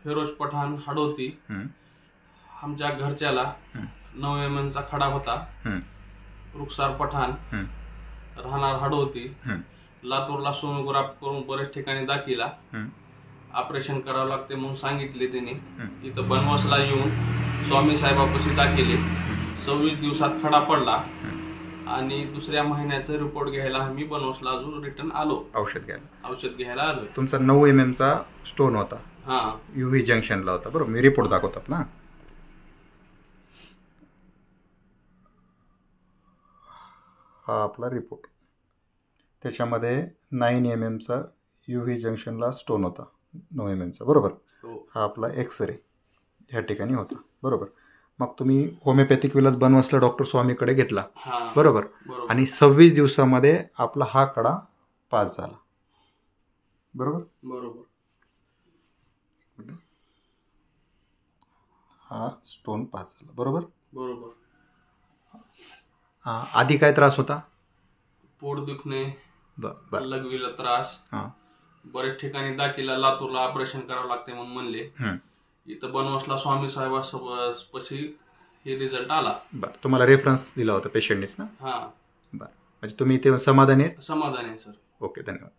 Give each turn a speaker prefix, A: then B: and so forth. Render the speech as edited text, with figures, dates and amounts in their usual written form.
A: फिरोज पठाण हडोती. आमच्या घरच्याला 9 mm चा खडा होता. रुखसार पठाण राहणार हडोती. लातूरला सोनोग्राफ करून बरेच ठिकाणी दाखिला. ऑपरेशन करावं लागते म्हणून सांगितले त्यांनी. इथं बनवासला येऊन स्वामी साहेबापाशी दाखिले. 26 दिवसात खडा पडला आणि दुसऱ्या महिन्याचा रिपोर्ट घ्यायला आम्ही बनवासला अजून रिटर्न आलो.
B: औषध
A: घ्यायला आलो.
B: तुमचा 9 mm चा स्टोन होता.
A: हा,
B: UV जंक्शनला होता. बरोबर, मी रिपोर्ट दाखवतात ना. हा आपला रिपोर्ट. त्याच्यामध्ये 9 mm चा UV जंक्शनला स्टोन होता, 9 mm चा. बरोबर. हा आपला एक्सरे ह्या ठिकाणी होता. बरोबर. मग तुम्ही होमिओपॅथिक विलास बनवासला डॉक्टर स्वामीकडे घेतला. बरोबर. आणि 26 दिवसामध्ये आपला हा कडा पास झाला. बरोबर. हा स्टोन पास झाला. बरोबर. हा, आधी काय त्रास होता?
A: पोट दुखणे, लघवीला त्रास. बरेच ठिकाणी दाखिला. लातूरला ऑपरेशन करावं लागते म्हणून म्हणले. इथं बनवासला स्वामी साहेबासोबत पशी हे रिझल्ट आला.
B: बरं, तुम्हाला रेफरन्स दिला होता पेशंटनीच ना?
A: हा.
B: बरं, म्हणजे तुम्ही इथे समाधानी आहे?
A: समाधानी आहे सर.
B: ओके, धन्यवाद.